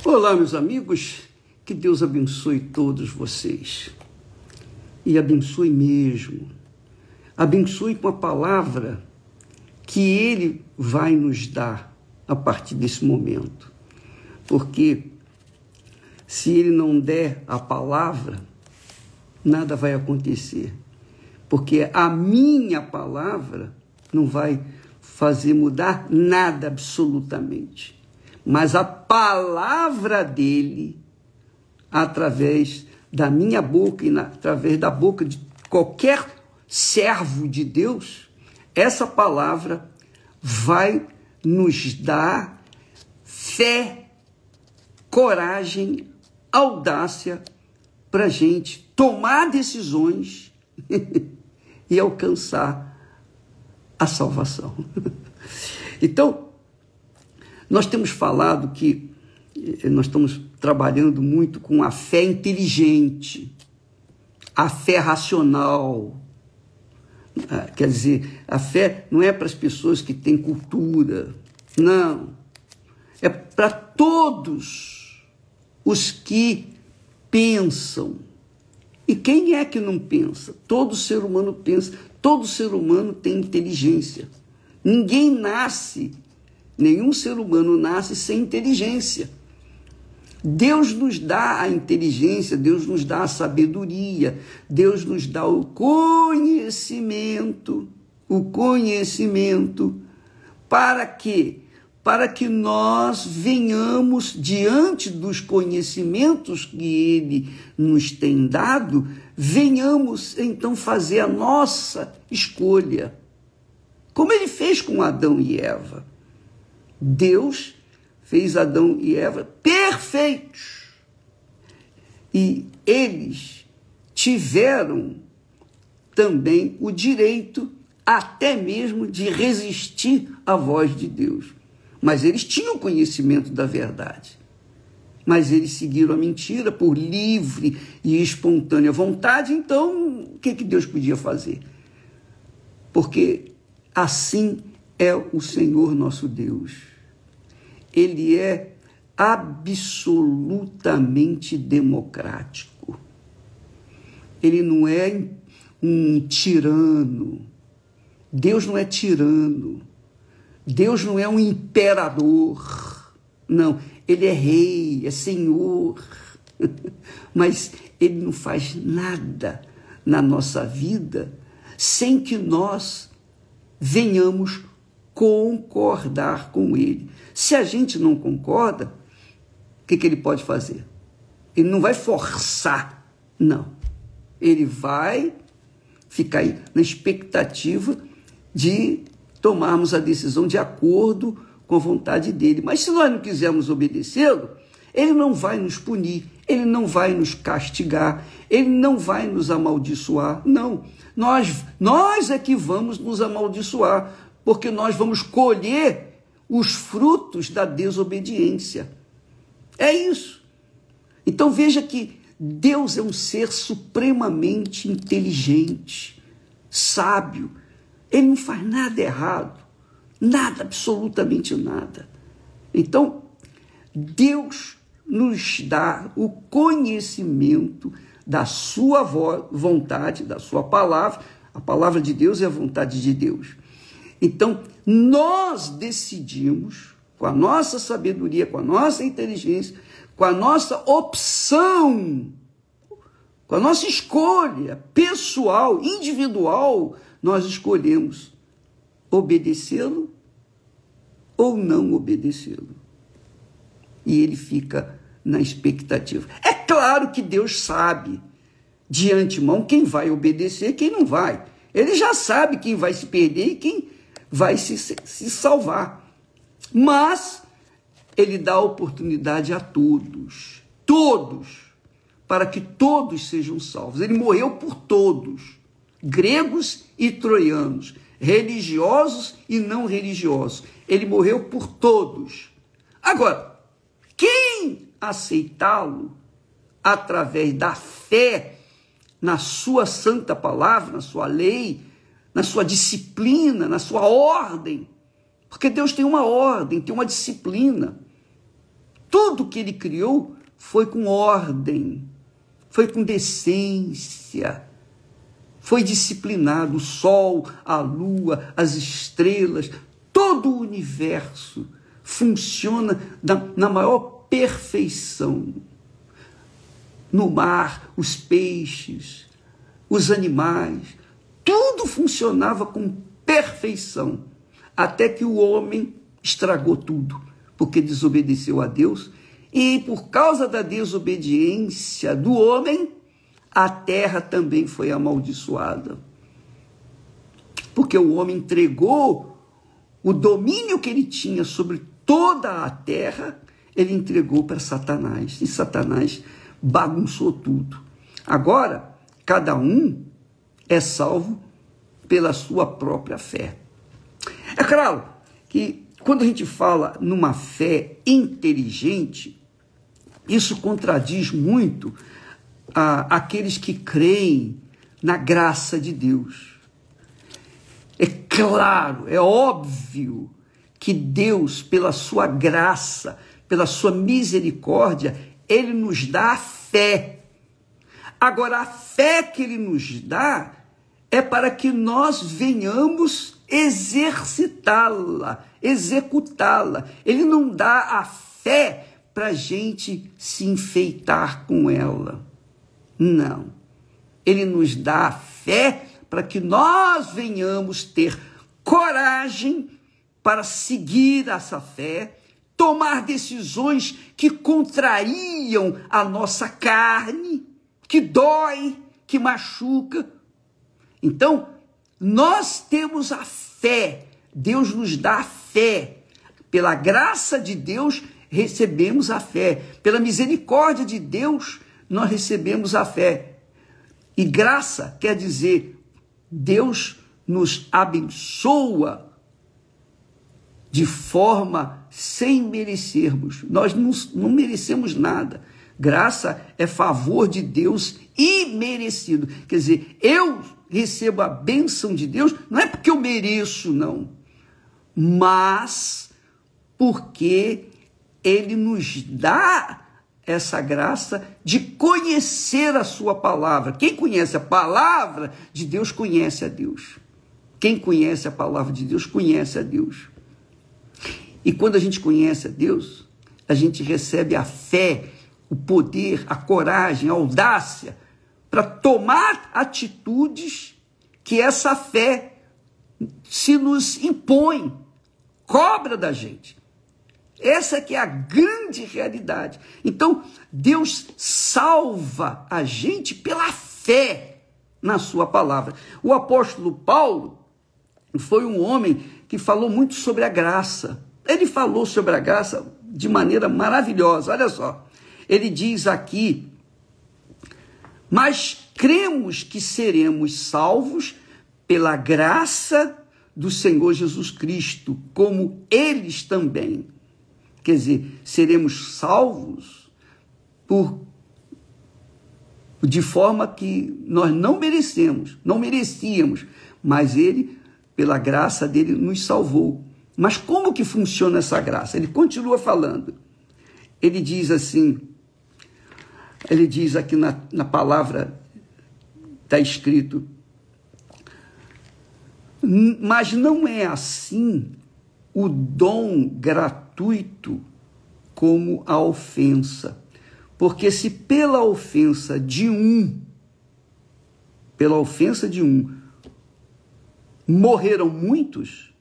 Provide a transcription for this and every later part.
Olá, meus amigos, que Deus abençoe todos vocês. E abençoe mesmo. Abençoe com a palavra que Ele vai nos dar a partir desse momento. Porque se Ele não der a palavra, nada vai acontecer. Porque a minha palavra não vai fazer mudar nada absolutamente. Mas a palavra dele, através da minha boca e através da boca de qualquer servo de Deus, essa palavra vai nos dar fé, coragem, audácia para a gente tomar decisões e alcançar a salvação. Então, nós temos falado que nós estamos trabalhando muito com a fé inteligente, a fé racional. Quer dizer, a fé não é para as pessoas que têm cultura, não. É para todos os que pensam. E quem é que não pensa? Todo ser humano pensa, todo ser humano tem inteligência. Ninguém nasce, nenhum ser humano nasce sem inteligência. Deus nos dá a inteligência, Deus nos dá a sabedoria, Deus nos dá o conhecimento. Para quê? Para que nós venhamos, diante dos conhecimentos que Ele nos tem dado, venhamos então fazer a nossa escolha. Como Ele fez com Adão e Eva. Deus fez Adão e Eva perfeitos. E eles tiveram também o direito até mesmo de resistir à voz de Deus. Mas eles tinham conhecimento da verdade. Mas eles seguiram a mentira por livre e espontânea vontade. Então, o que Deus podia fazer? Porque assim é o Senhor nosso Deus. Ele é absolutamente democrático. Ele não é um tirano. Deus não é tirano. Deus não é um imperador. Não, ele é rei, é senhor. Mas ele não faz nada na nossa vida sem que nós venhamos concordar com ele. Se a gente não concorda, o que ele pode fazer? Ele não vai forçar, não. Ele vai ficar aí na expectativa de tomarmos a decisão de acordo com a vontade dele. Mas se nós não quisermos obedecê-lo, ele não vai nos punir, ele não vai nos castigar, ele não vai nos amaldiçoar, não. Nós é que vamos nos amaldiçoar, porque nós vamos colher os frutos da desobediência. É isso. Então veja que Deus é um ser supremamente inteligente, sábio. Ele não faz nada errado, nada, absolutamente nada. Então, Deus nos dá o conhecimento da sua vontade, da sua palavra. A palavra de Deus é a vontade de Deus. Então, nós decidimos, com a nossa sabedoria, com a nossa inteligência, com a nossa opção, com a nossa escolha pessoal, individual, nós escolhemos obedecê-lo ou não obedecê-lo. E ele fica na expectativa. É claro que Deus sabe de antemão quem vai obedecer e quem não vai. Ele já sabe quem vai se perder e quem vai se salvar. Mas ele dá oportunidade a todos, para que todos sejam salvos. Ele morreu por todos, gregos e troianos, religiosos e não religiosos. Ele morreu por todos. Agora, quem aceitá-lo através da fé na sua santa palavra, na sua lei, na sua disciplina, na sua ordem, porque Deus tem uma ordem, tem uma disciplina. tudo que ele criou foi com ordem, foi com decência, foi disciplinado. O sol, a lua, as estrelas, todo o universo funciona na maior perfeição. No mar, os peixes, os animais, tudo funcionava com perfeição, até que o homem estragou tudo, porque desobedeceu a Deus, e por causa da desobediência do homem, a terra também foi amaldiçoada. Porque o homem entregou o domínio que ele tinha sobre toda a terra, ele entregou para Satanás, e Satanás bagunçou tudo. Agora, cada um é salvo pela sua própria fé. É claro que quando a gente fala numa fé inteligente, isso contradiz muito aqueles que creem na graça de Deus. É claro, é óbvio que Deus, pela sua graça, pela sua misericórdia, ele nos dá a fé. Agora, a fé que ele nos dá é para que nós venhamos exercitá-la, executá-la. Ele não dá a fé para a gente se enfeitar com ela. Não. Ele nos dá a fé para que nós venhamos ter coragem para seguir essa fé, tomar decisões que contrariam a nossa carne, que dói, que machuca. Então, nós temos a fé, Deus nos dá a fé. Pela graça de Deus, recebemos a fé. Pela misericórdia de Deus, nós recebemos a fé. E graça quer dizer, Deus nos abençoa de forma sem merecermos. Nós não merecemos nada. Graça é favor de Deus imerecido. Quer dizer, eu recebo a bênção de Deus, não é porque eu mereço, não, mas porque ele nos dá essa graça de conhecer a sua palavra. Quem conhece a palavra de Deus, conhece a Deus. Quem conhece a palavra de Deus, conhece a Deus. E quando a gente conhece a Deus, a gente recebe a fé, o poder, a coragem, a audácia, para tomar atitudes que essa fé se nos impõe, cobra da gente. Essa que é a grande realidade. Então, Deus salva a gente pela fé na sua palavra. O apóstolo Paulo foi um homem que falou muito sobre a graça. Ele falou sobre a graça de maneira maravilhosa. Olha só, ele diz aqui: mas cremos que seremos salvos pela graça do Senhor Jesus Cristo, como eles também. Quer dizer, seremos salvos de forma que nós não merecíamos, mas ele, pela graça dele, nos salvou. Mas como que funciona essa graça? Ele continua falando. Ele diz assim, ele diz aqui na palavra, está escrito: mas não é assim o dom gratuito como a ofensa. Porque se pela ofensa de um, morreram muitos,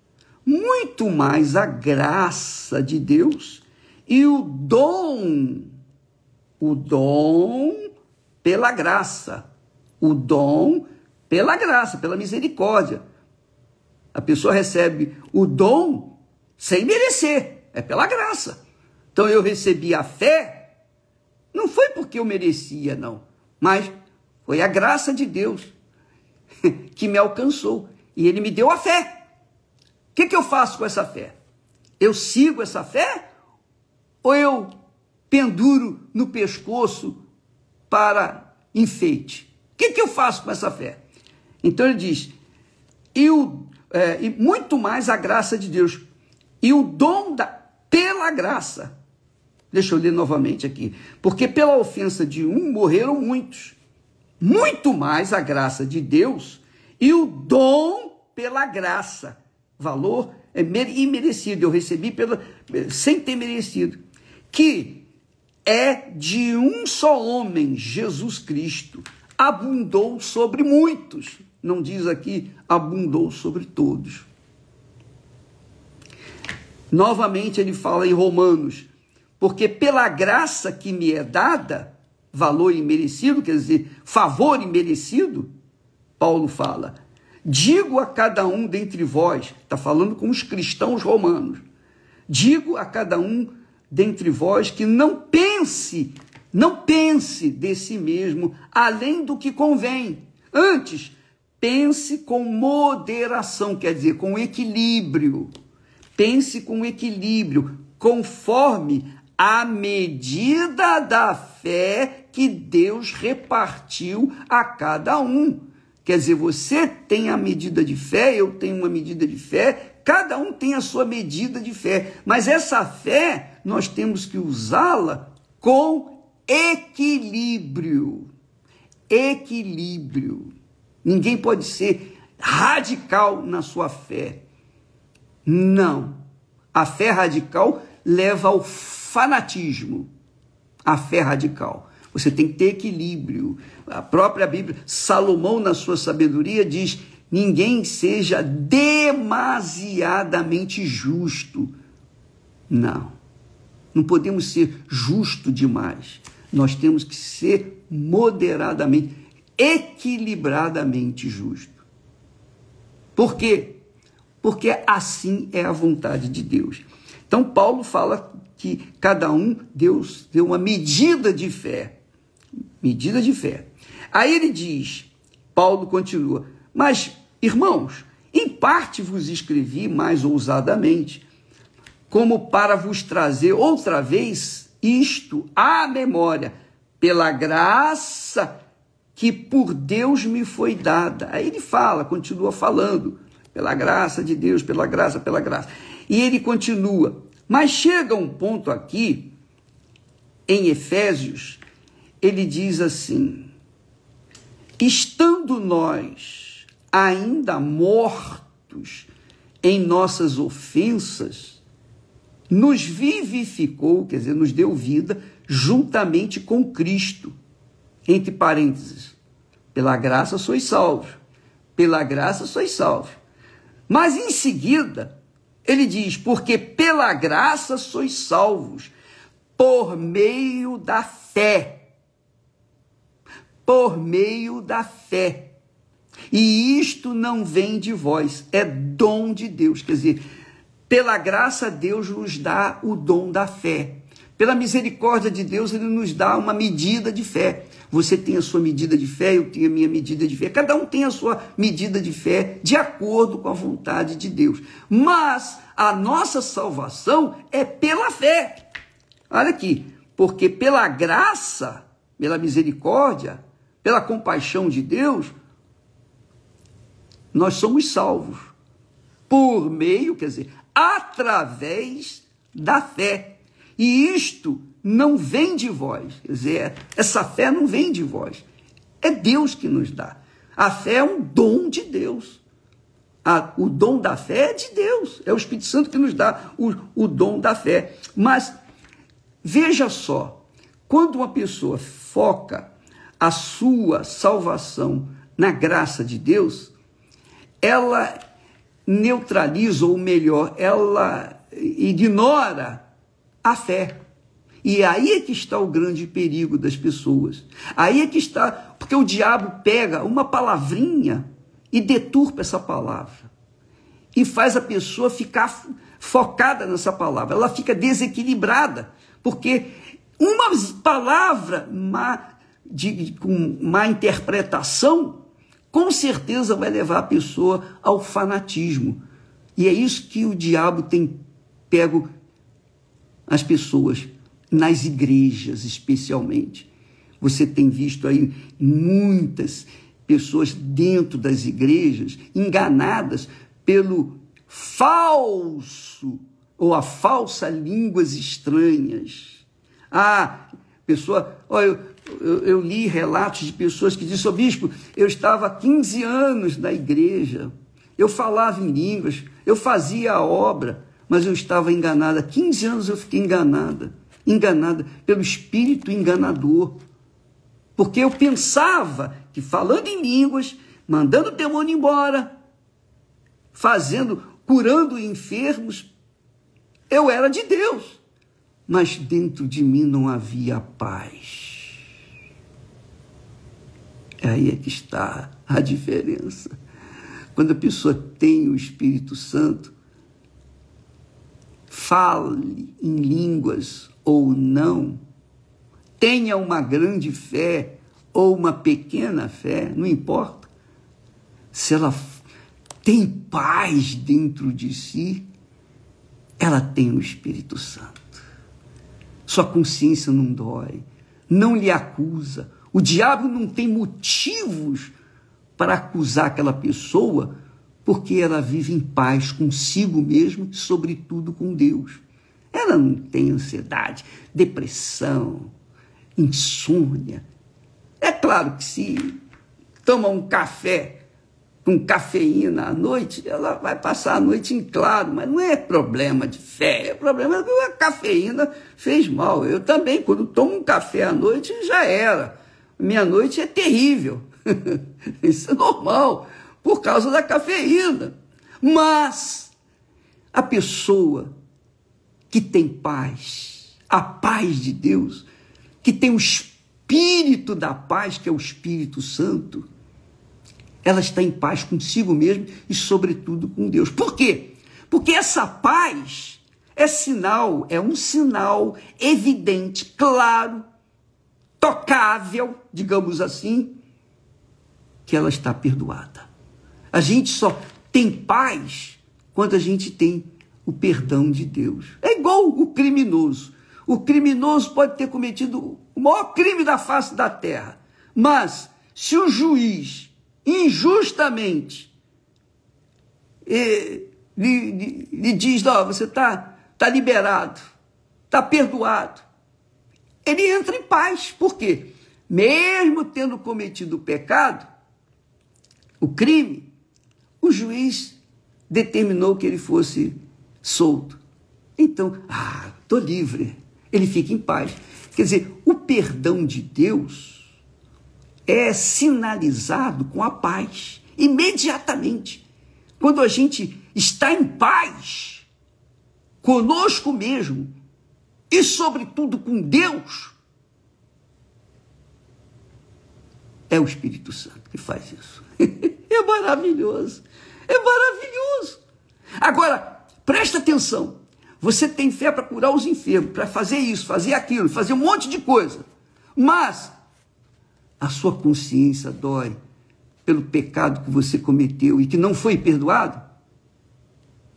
muito mais a graça de Deus e o dom pela graça, pela misericórdia. A pessoa recebe o dom sem merecer, é pela graça. Então eu recebi a fé, não foi porque eu merecia, não, mas foi a graça de Deus que me alcançou e ele me deu a fé. O que eu faço com essa fé? Eu sigo essa fé ou eu penduro no pescoço para enfeite? O que eu faço com essa fé? Então ele diz, e muito mais a graça de Deus, e o dom pela graça. Deixa eu ler novamente aqui. Porque pela ofensa de um morreram muitos. Muito mais a graça de Deus e o dom pela graça. Valor imerecido. Eu recebi sem ter merecido. Que é de um só homem, Jesus Cristo. Abundou sobre muitos. Não diz aqui, abundou sobre todos. Novamente ele fala em Romanos, porque pela graça que me é dada, valor imerecido, quer dizer, favor imerecido, Paulo fala, digo a cada um dentre vós, está falando com os cristãos romanos, digo a cada um dentre vós que não pense de si mesmo além do que convém, antes pense com moderação, quer dizer, com equilíbrio. Pense com equilíbrio, conforme a medida da fé que Deus repartiu a cada um. Quer dizer, você tem a medida de fé, eu tenho uma medida de fé, cada um tem a sua medida de fé. Mas essa fé, nós temos que usá-la com equilíbrio. Equilíbrio. Ninguém pode ser radical na sua fé. Não. A fé radical leva ao fanatismo. A fé radical. Você tem que ter equilíbrio. A própria Bíblia, Salomão, na sua sabedoria, diz: ninguém seja demasiadamente justo. Não. Não podemos ser justo demais. Nós temos que ser moderadamente, equilibradamente justo. Por quê? Porque assim é a vontade de Deus. Então, Paulo fala que cada um, Deus deu uma medida de fé. Medida de fé. Aí ele diz, Paulo continua, mas, irmãos, em parte vos escrevi mais ousadamente, como para vos trazer outra vez isto à memória, pela graça que por Deus me foi dada. Aí ele fala, continua falando, pela graça de Deus, pela graça, pela graça. E ele continua. Mas chega um ponto aqui, em Efésios, ele diz assim, estando nós ainda mortos em nossas ofensas, nos vivificou, quer dizer, nos deu vida, juntamente com Cristo. Entre parênteses, pela graça sois salvos. Pela graça sois salvos. Mas em seguida, ele diz, porque pela graça sois salvos, por meio da fé. Por meio da fé. E isto não vem de vós, é dom de Deus. Quer dizer, pela graça Deus nos dá o dom da fé. Pela misericórdia de Deus, ele nos dá uma medida de fé. Você tem a sua medida de fé, eu tenho a minha medida de fé. Cada um tem a sua medida de fé de acordo com a vontade de Deus. Mas a nossa salvação é pela fé. Olha aqui, porque pela graça, pela misericórdia, pela compaixão de Deus, nós somos salvos. Por meio, quer dizer, através da fé. E isto não vem de vós. Quer dizer, essa fé não vem de vós. É Deus que nos dá. A fé é um dom de Deus. O dom da fé é de Deus. É o Espírito Santo que nos dá o dom da fé. Mas, veja só, quando uma pessoa foca a sua salvação na graça de Deus, ela neutraliza, ou melhor, ela ignora a fé. E aí é que está o grande perigo das pessoas. Aí é que está, porque o diabo pega uma palavrinha e deturpa essa palavra. E faz a pessoa ficar focada nessa palavra. Ela fica desequilibrada, porque uma palavra com má interpretação, com certeza vai levar a pessoa ao fanatismo. E é isso que o diabo tem pego as pessoas, nas igrejas especialmente. Você tem visto aí muitas pessoas dentro das igrejas enganadas pelo falso ou a falsa línguas estranhas. Pessoa, olha, eu li relatos de pessoas que dizem, bispo, eu estava há 15 anos na igreja, eu falava em línguas, eu fazia a obra, mas eu estava enganada. 15 anos eu fiquei enganada pelo espírito enganador. Porque eu pensava que falando em línguas, mandando o demônio embora, curando enfermos, eu era de Deus. Mas dentro de mim não havia paz. Aí é que está a diferença. Quando a pessoa tem o Espírito Santo, fale em línguas ou não, tenha uma grande fé ou uma pequena fé, não importa. Se ela tem paz dentro de si, ela tem o Espírito Santo. Sua consciência não dói, não lhe acusa. O diabo não tem motivos para acusar aquela pessoa, porque ela vive em paz consigo mesmo e, sobretudo, com Deus. Ela não tem ansiedade, depressão, insônia. É claro que se toma um café com cafeína à noite, ela vai passar a noite em claro, mas não é problema de fé, é problema que a cafeína fez mal. Eu também, quando tomo um café à noite, já era. Minha noite é terrível. Isso é normal, por causa da cafeína. Mas a pessoa que tem paz, a paz de Deus, que tem o Espírito da paz, que é o Espírito Santo, ela está em paz consigo mesma e, sobretudo, com Deus. Por quê? Porque essa paz é um sinal evidente, claro, tocável, digamos assim, que ela está perdoada. A gente só tem paz quando a gente tem o perdão de Deus. É igual o criminoso. O criminoso pode ter cometido o maior crime da face da terra, mas se o juiz injustamente lhe diz, não, você está liberado, está perdoado, ele entra em paz. Por quê? Mesmo tendo cometido o pecado, o crime, o juiz determinou que ele fosse solto. Então, estou livre. Ele fica em paz. Quer dizer, o perdão de Deus é sinalizado com a paz, imediatamente. Quando a gente está em paz, conosco mesmo, e sobretudo com Deus, é o Espírito Santo que faz isso. É maravilhoso, é maravilhoso. Agora, presta atenção, você tem fé para curar os enfermos, para fazer isso, fazer aquilo, fazer um monte de coisa, mas a sua consciência dói pelo pecado que você cometeu e que não foi perdoado,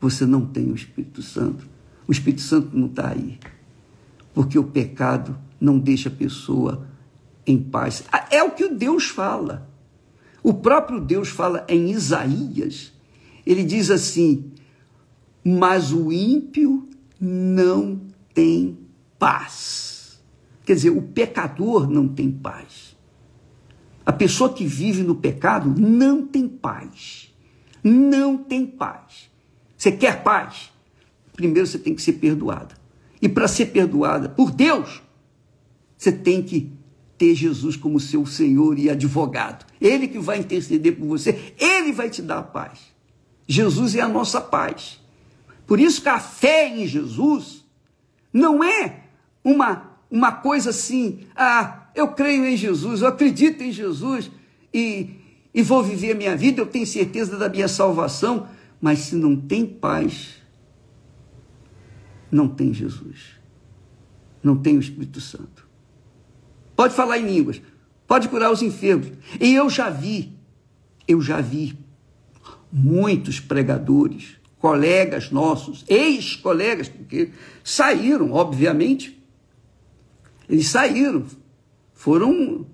você não tem o Espírito Santo. O Espírito Santo não está aí, porque o pecado não deixa a pessoa em paz. É o que Deus fala. O próprio Deus fala em Isaías. Ele diz assim, mas o ímpio não tem paz. Quer dizer, o pecador não tem paz. A pessoa que vive no pecado não tem paz. Não tem paz. Você quer paz? Primeiro você tem que ser perdoada. E para ser perdoada por Deus, você tem que ter Jesus como seu Senhor e advogado. Ele que vai interceder por você, ele vai te dar a paz. Jesus é a nossa paz. Por isso que a fé em Jesus não é uma coisa assim, eu creio em Jesus, eu acredito em Jesus e vou viver a minha vida, eu tenho certeza da minha salvação, mas se não tem paz, não tem Jesus, não tem o Espírito Santo. Pode falar em línguas, pode curar os enfermos. E eu já vi muitos pregadores, colegas nossos, ex-colegas, porque saíram, obviamente, eles saíram, foram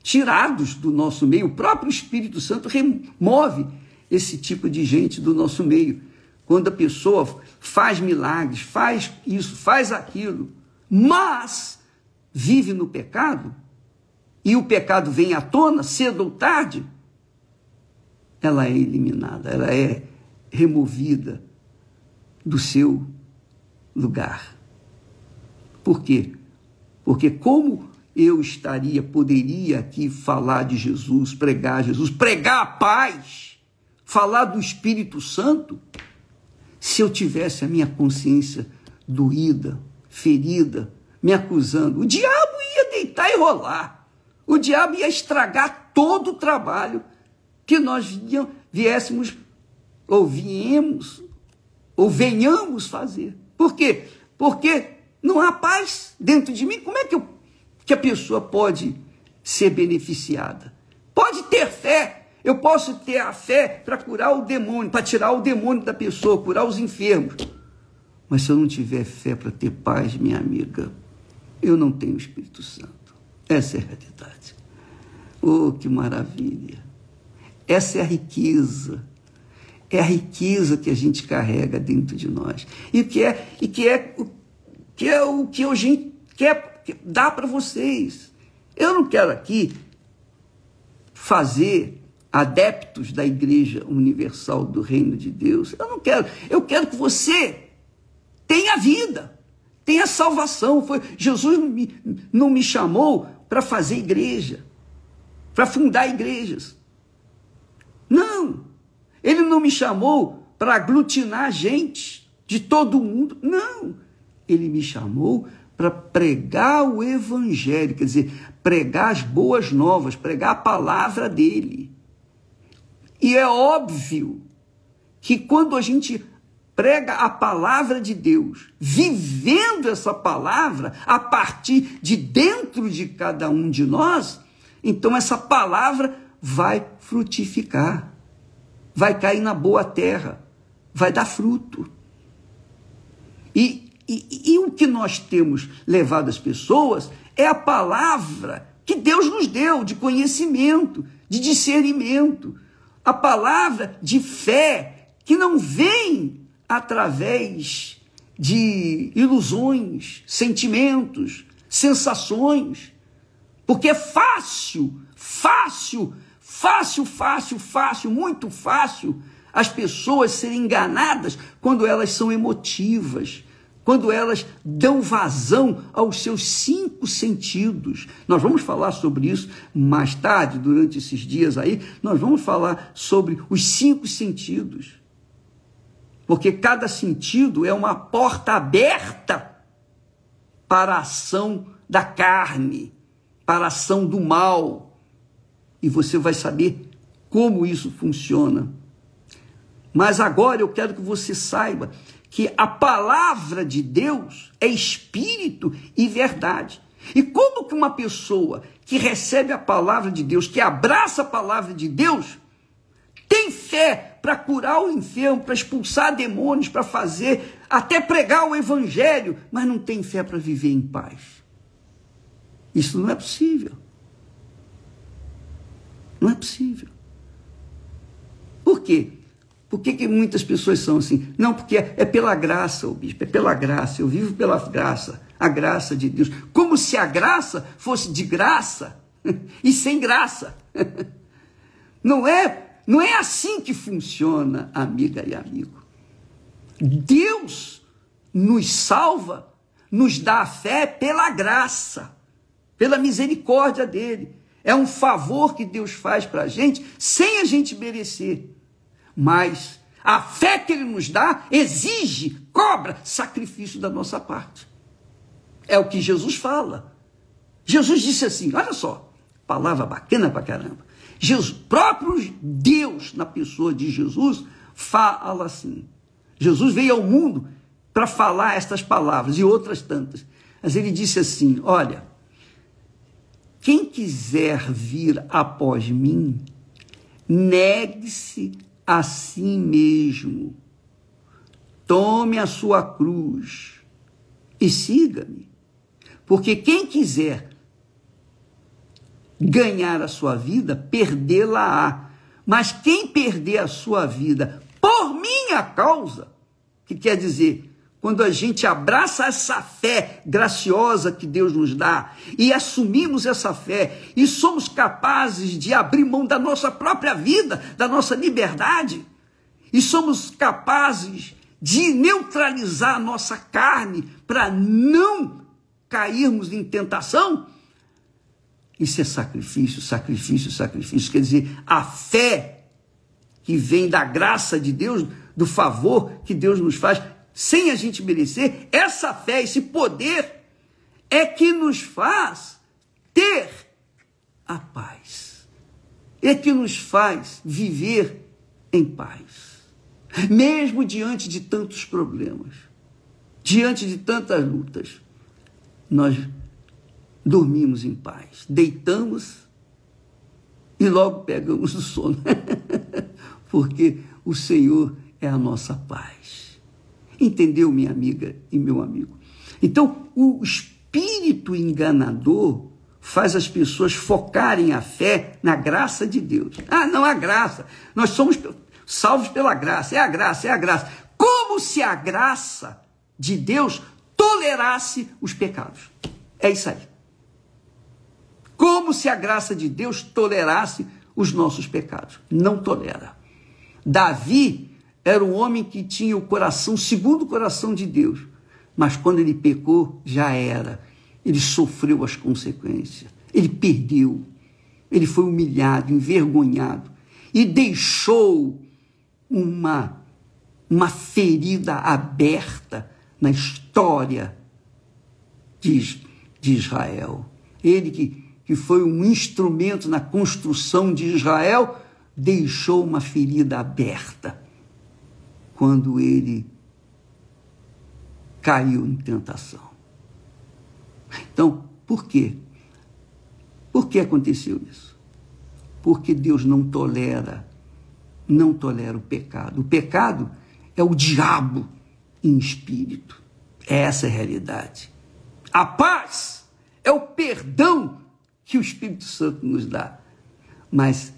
tirados do nosso meio. O próprio Espírito Santo remove esse tipo de gente do nosso meio. Quando a pessoa faz milagres, faz isso, faz aquilo, mas vive no pecado, e o pecado vem à tona, cedo ou tarde, ela é eliminada, ela é removida do seu lugar. Por quê? Porque como eu poderia aqui falar de Jesus, pregar a paz, falar do Espírito Santo, se eu tivesse a minha consciência doída, ferida, me acusando? O diabo ia deitar e rolar. O diabo ia estragar todo o trabalho que nós viéssemos ou venhamos fazer. Por quê? Porque não há paz dentro de mim. Como é que a pessoa pode ser beneficiada? Pode ter fé. Eu posso ter a fé para curar o demônio, para tirar o demônio da pessoa, curar os enfermos. Mas se eu não tiver fé para ter paz, minha amiga, eu não tenho o Espírito Santo. Essa é a realidade. Oh, que maravilha! Essa é a riqueza. É a riqueza que a gente carrega dentro de nós. E que é o que a gente quer dar para vocês. Eu não quero aqui fazer adeptos da Igreja Universal do Reino de Deus. Eu não quero. Eu quero que você tenha vida, tenha salvação. Jesus não me chamou para fazer igreja, para fundar igrejas. Não. Ele não me chamou para aglutinar gente de todo o mundo. Não. Ele me chamou para pregar o Evangelho, quer dizer, pregar as boas novas, pregar a palavra dele. E é óbvio que quando a gente prega a palavra de Deus, vivendo essa palavra a partir de dentro de cada um de nós, então essa palavra vai frutificar, vai cair na boa terra, vai dar fruto. E o que nós temos levado às pessoas é a palavra que Deus nos deu de conhecimento, de discernimento, a palavra de fé que não vem através de ilusões, sentimentos, sensações, porque é muito fácil as pessoas serem enganadas quando elas são emotivas, quando elas dão vazão aos seus 5 sentidos. Nós vamos falar sobre isso mais tarde, durante esses dias aí, nós vamos falar sobre os 5 sentidos. Porque cada sentido é uma porta aberta para a ação da carne, para a ação do mal. E você vai saber como isso funciona. Mas agora eu quero que você saiba que a palavra de Deus é espírito e verdade. E como que uma pessoa que recebe a palavra de Deus, que abraça a palavra de Deus, tem fé para curar o enfermo, para expulsar demônios, para fazer, até pregar o evangelho, mas não tem fé para viver em paz? Isso não é possível. Não é possível. Por quê? Por que muitas pessoas são assim? Não, porque é pela graça, ô bispo, é pela graça, eu vivo pela graça, a graça de Deus. Como se a graça fosse de graça e sem graça. Não é assim que funciona, amiga e amigo. Deus nos salva, nos dá a fé pela graça, pela misericórdia dele. É um favor que Deus faz para a gente, sem a gente merecer. Mas a fé que ele nos dá exige, cobra sacrifício da nossa parte. É o que Jesus fala. Jesus disse assim, olha só, palavra bacana pra caramba. Jesus, próprio Deus, na pessoa de Jesus, fala assim. Jesus veio ao mundo para falar estas palavras e outras tantas. Mas ele disse assim, olha, quem quiser vir após mim, negue-se a si mesmo, tome a sua cruz e siga-me. Porque quem quiser ganhar a sua vida, perdê-la-á. Mas quem perder a sua vida por minha causa, que quer dizer, quando a gente abraça essa fé graciosa que Deus nos dá e assumimos essa fé e somos capazes de abrir mão da nossa própria vida, da nossa liberdade, e somos capazes de neutralizar a nossa carne para não cairmos em tentação, isso é sacrifício, sacrifício, sacrifício. Quer dizer, a fé que vem da graça de Deus, do favor que Deus nos faz, sem a gente merecer, essa fé, esse poder, é que nos faz ter a paz. É que nos faz viver em paz. Mesmo diante de tantos problemas, diante de tantas lutas, nós dormimos em paz, deitamos e logo pegamos o sono, porque o Senhor é a nossa paz. Entendeu, minha amiga e meu amigo? Então, o espírito enganador faz as pessoas focarem a fé na graça de Deus. Ah, não há graça, nós somos salvos pela graça, é a graça, é a graça. Como se a graça de Deus tolerasse os pecados. É isso aí. Como se a graça de Deus tolerasse os nossos pecados. Não tolera. Davi era um homem que tinha o coração segundo o coração de Deus, mas quando ele pecou, já era. Ele sofreu as consequências. Ele perdeu. Ele foi humilhado, envergonhado e deixou uma ferida aberta na história de Israel. Ele que foi um instrumento na construção de Israel, deixou uma ferida aberta quando ele caiu em tentação. Então, por quê? Por que aconteceu isso? Porque Deus não tolera o pecado. O pecado é o diabo em espírito. Essa é a realidade. A paz é o perdão que o Espírito Santo nos dá. Mas,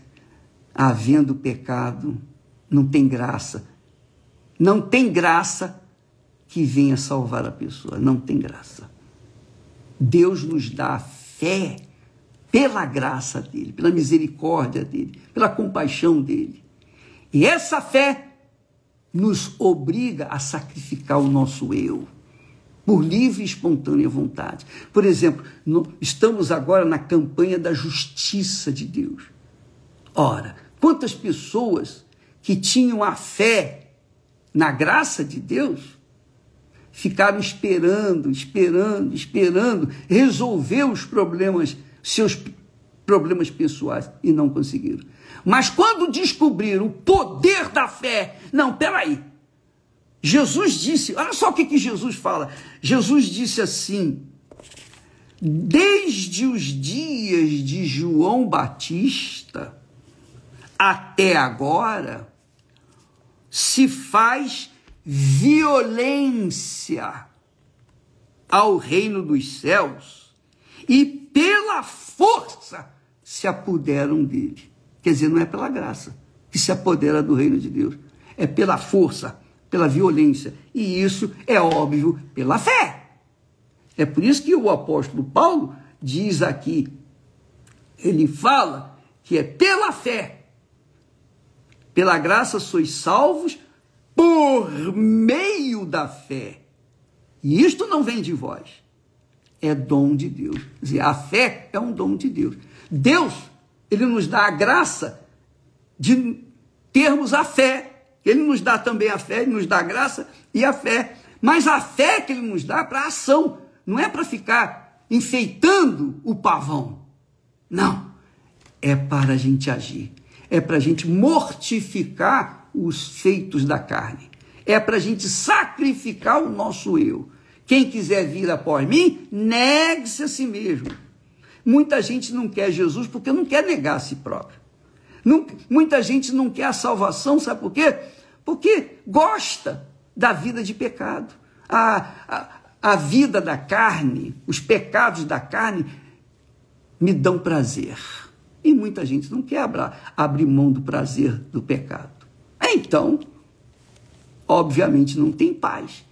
havendo pecado, não tem graça. Não tem graça que venha salvar a pessoa. Não tem graça. Deus nos dá fé pela graça dele, pela misericórdia dele, pela compaixão dele. E essa fé nos obriga a sacrificar o nosso eu, por livre e espontânea vontade. Por exemplo, estamos agora na campanha da justiça de Deus. Ora, quantas pessoas que tinham a fé na graça de Deus ficaram esperando resolver os problemas, seus problemas pessoais, e não conseguiram. Mas quando descobriram o poder da fé, não, peraí, Jesus disse, olha só o que Jesus fala, Jesus disse assim, desde os dias de João Batista até agora, se faz violência ao reino dos céus e pela força se apoderam dele. Quer dizer, não é pela graça que se apodera do reino de Deus, é pela força, pela violência, e isso é óbvio pela fé. É por isso que o apóstolo Paulo diz aqui, ele fala que é pela fé, pela graça sois salvos por meio da fé. E isto não vem de vós, é dom de Deus. Quer dizer, a fé é um dom de Deus. Deus, ele nos dá a graça de termos a fé. Ele nos dá também a fé, ele nos dá a graça e a fé. Mas a fé que ele nos dá é para ação, não é para ficar enfeitando o pavão. Não, é para a gente agir. É para a gente mortificar os feitos da carne. É para a gente sacrificar o nosso eu. Quem quiser vir após mim, negue-se a si mesmo. Muita gente não quer Jesus porque não quer negar a si próprio. Muita gente não quer a salvação, sabe por quê? Porque gosta da vida de pecado. A vida da carne, os pecados da carne me dão prazer. E muita gente não quer abrir mão do prazer do pecado. Então, obviamente, não tem paz.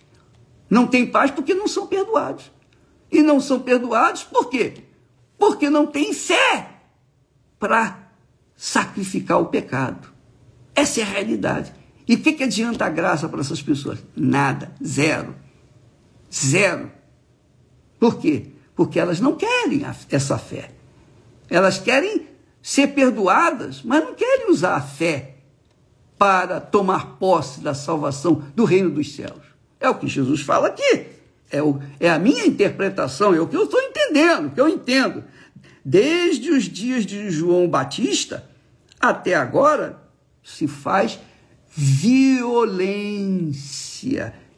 Não têm paz porque não são perdoados. E não são perdoados por quê? Porque não têm fé para sacrificar o pecado. Essa é a realidade. E o que adianta a graça para essas pessoas? Nada, zero. Zero. Por quê? Porque elas não querem essa fé. Elas querem ser perdoadas, mas não querem usar a fé para tomar posse da salvação do reino dos céus. É o que Jesus fala aqui. É a minha interpretação, é o que eu estou entendendo, o que eu entendo. Desde os dias de João Batista até agora se faz violência.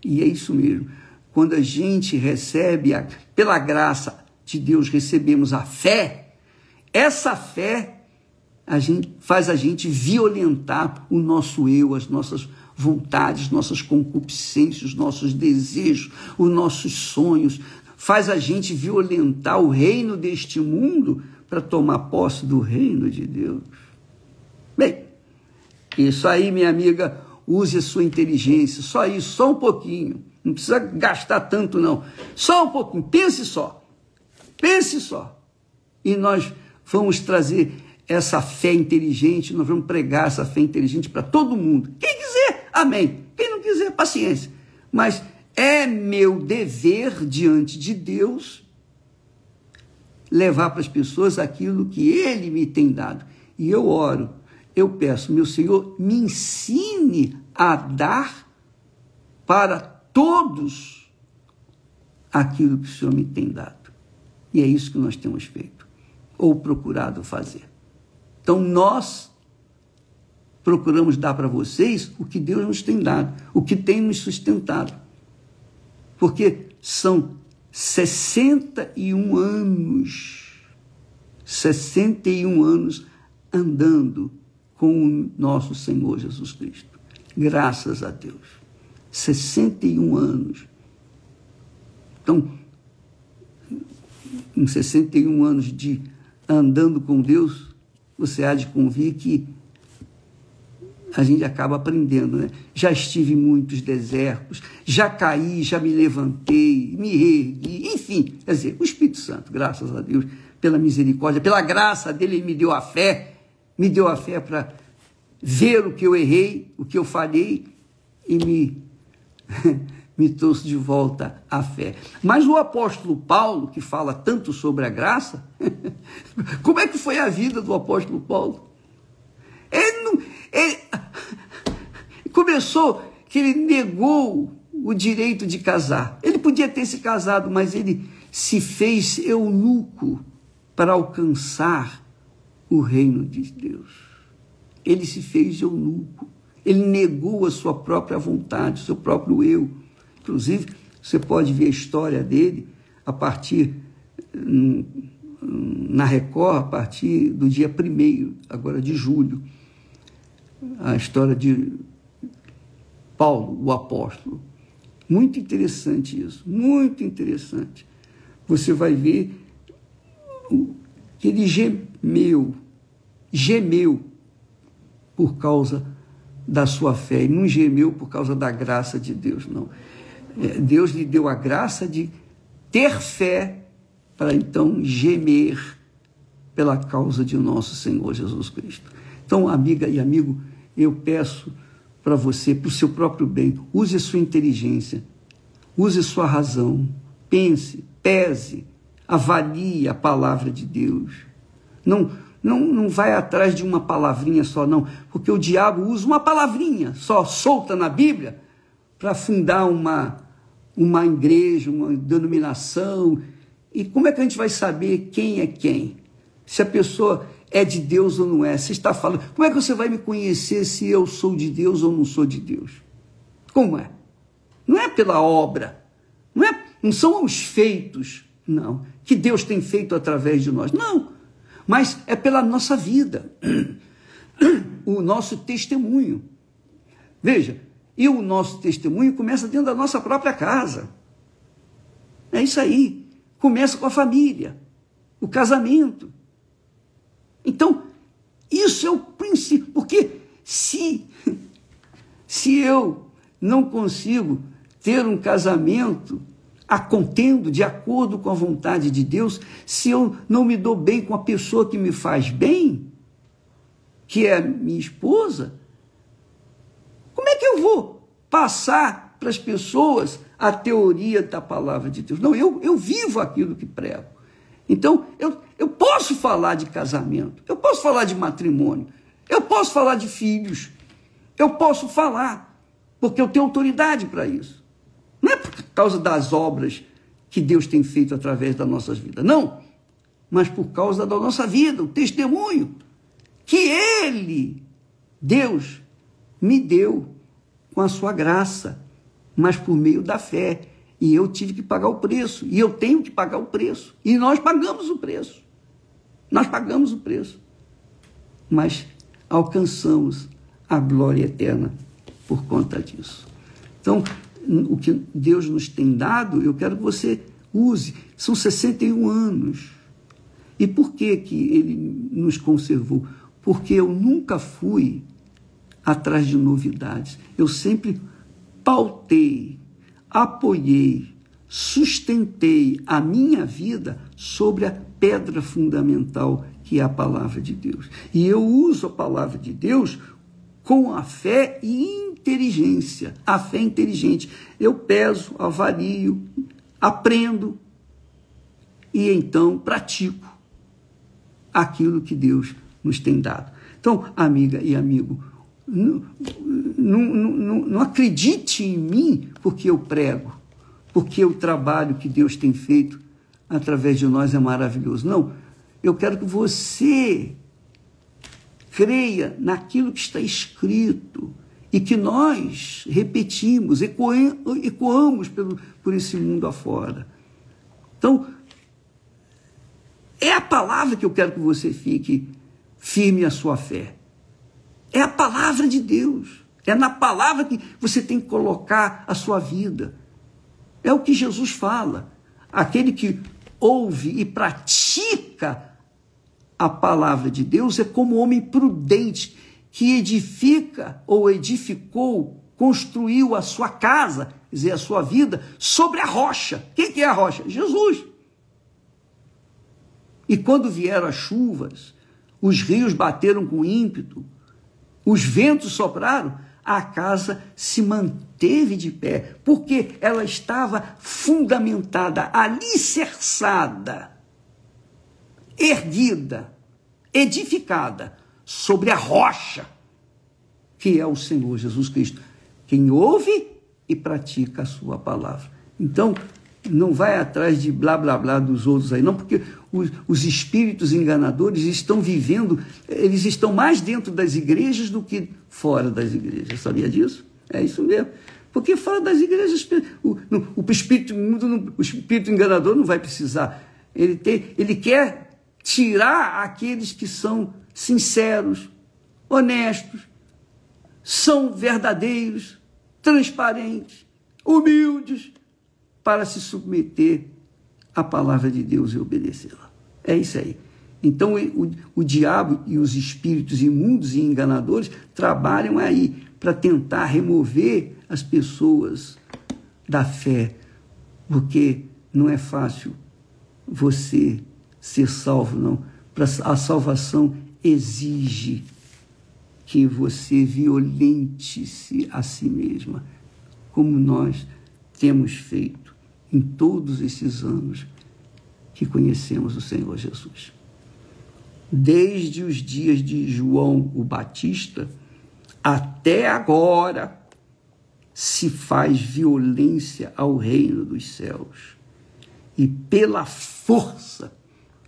E é isso mesmo. Quando a gente recebe, pela graça de Deus, recebemos a fé, essa fé faz a gente violentar o nosso eu, as nossas vontades, nossas concupiscências, nossos desejos, os nossos sonhos, faz a gente violentar o reino deste mundo para tomar posse do reino de Deus. Bem, isso aí, minha amiga, use a sua inteligência, só isso, só um pouquinho, não precisa gastar tanto não, só um pouquinho, pense só, e nós vamos trazer essa fé inteligente, nós vamos pregar essa fé inteligente para todo mundo, quem quiser, amém, quem não quiser, paciência, mas é meu dever diante de Deus levar para as pessoas aquilo que Ele me tem dado. E eu oro, eu peço, meu Senhor, me ensine a dar para todos aquilo que o Senhor me tem dado. E é isso que nós temos feito, ou procurado fazer. Então nós procuramos dar para vocês o que Deus nos tem dado, o que tem nos sustentado. Porque são 61 anos andando com o nosso Senhor Jesus Cristo. Graças a Deus. 61 anos. Então, em 61 anos de andando com Deus, você há de convir que a gente acaba aprendendo, né? Já estive em muitos desertos, já caí, já me levantei, me reergui, enfim, quer dizer, o Espírito Santo, graças a Deus, pela misericórdia, pela graça dele, ele me deu a fé para ver o que eu errei, o que eu falhei e me trouxe de volta à fé. Mas o apóstolo Paulo, que fala tanto sobre a graça, como é que foi a vida do apóstolo Paulo? Ele começou que ele negou o direito de casar. Ele podia ter se casado, mas ele se fez eunuco para alcançar o reino de Deus. Ele se fez eunuco. Ele negou a sua própria vontade, o seu próprio eu. Inclusive, você pode ver a história dele a partir, na Record, a partir do dia 1º, agora de julho. A história de Paulo, o apóstolo. Muito interessante isso, muito interessante. Você vai ver que ele gemeu por causa da sua fé, e não gemeu por causa da graça de Deus, não. Deus lhe deu a graça de ter fé para então gemer pela causa de nosso Senhor Jesus Cristo. Então, amiga e amigo, eu peço para você, para o seu próprio bem, use a sua inteligência, use a sua razão, pense, pese, avalie a palavra de Deus. Não vai atrás de uma palavrinha só, não, porque o diabo usa uma palavrinha só, solta na Bíblia, para fundar uma igreja, uma denominação. E como é que a gente vai saber quem é quem? Se a pessoa é de Deus ou não é? Você está falando, como é que você vai me conhecer se eu sou de Deus ou não sou de Deus? Como é? Não é pela obra, não são os feitos, não, que Deus tem feito através de nós, não, mas é pela nossa vida, o nosso testemunho. Veja, e o nosso testemunho começa dentro da nossa própria casa. É isso aí, começa com a família, o casamento. Então, isso é o princípio, porque se eu não consigo ter um casamento acontendo de acordo com a vontade de Deus se eu não me dou bem com a pessoa que me faz bem, que é a minha esposa? Como é que eu vou passar para as pessoas a teoria da palavra de Deus? Não, eu vivo aquilo que prego. Então, eu posso falar de casamento, eu posso falar de matrimônio, eu posso falar de filhos, eu posso falar, porque eu tenho autoridade para isso. Não é por causa das obras que Deus tem feito através das nossas vidas, não, mas por causa da nossa vida, o testemunho que Ele, Deus, me deu com a sua graça, mas por meio da fé. E eu tive que pagar o preço, e eu tenho que pagar o preço, e nós pagamos o preço. Nós pagamos o preço, mas alcançamos a glória eterna por conta disso. Então, o que Deus nos tem dado, eu quero que você use. São 61 anos. E por que Ele nos conservou? Porque eu nunca fui atrás de novidades. Eu sempre pautei, apoiei, sustentei a minha vida sobre a pedra fundamental que é a palavra de Deus. E eu uso a palavra de Deus com a fé e inteligência. A fé inteligente. Eu peso, avalio, aprendo e então pratico aquilo que Deus nos tem dado. Então, amiga e amigo, não acredite em mim porque eu prego, porque o trabalho que Deus tem feito através de nós é maravilhoso. Não, eu quero que você creia naquilo que está escrito e que nós repetimos, ecoamos por esse mundo afora. Então, é a palavra que eu quero que você fique firme a sua fé. É a palavra de Deus. É na palavra que você tem que colocar a sua vida. É o que Jesus fala. Aquele que ouve e pratica a palavra de Deus é como homem prudente que edifica ou edificou, construiu a sua casa, quer dizer, a sua vida, sobre a rocha. Quem que é a rocha? Jesus. E quando vieram as chuvas, os rios bateram com ímpeto, os ventos sopraram, a casa se manteve de pé, porque ela estava fundamentada, alicerçada, erguida, edificada sobre a rocha, que é o Senhor Jesus Cristo, quem ouve e pratica a sua palavra. Então, não vai atrás de blá, blá, blá dos outros aí, não, porque os espíritos enganadores estão vivendo, eles estão mais dentro das igrejas do que fora das igrejas. Sabia disso? É isso mesmo. Porque fora das igrejas, o espírito enganador não vai precisar. Ele quer tirar aqueles que são sinceros, honestos, são verdadeiros, transparentes, humildes, para se submeter à palavra de Deus e obedecê-la. É isso aí. Então, o diabo e os espíritos imundos e enganadores trabalham aí para tentar remover as pessoas da fé, porque não é fácil você ser salvo, não. A salvação exige que você violente-se a si mesma, como nós temos feito em todos esses anos que conhecemos o Senhor Jesus. Desde os dias de João o Batista até agora se faz violência ao reino dos céus e pela força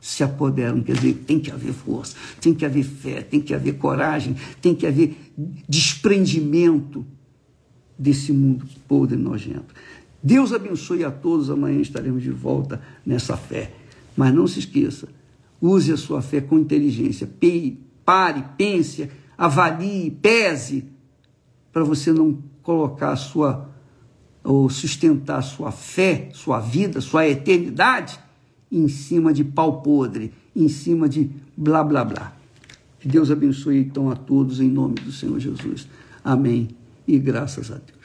se apoderam. Quer dizer, tem que haver força, tem que haver fé, tem que haver coragem, tem que haver desprendimento desse mundo podre e nojento. Deus abençoe a todos. Amanhã estaremos de volta nessa fé. Mas não se esqueça, use a sua fé com inteligência. Pare, pense, avalie, pese, para você não colocar ou sustentar a sua fé, sua vida, sua eternidade em cima de pau podre, em cima de blá, blá, blá. Que Deus abençoe então a todos em nome do Senhor Jesus. Amém e graças a Deus.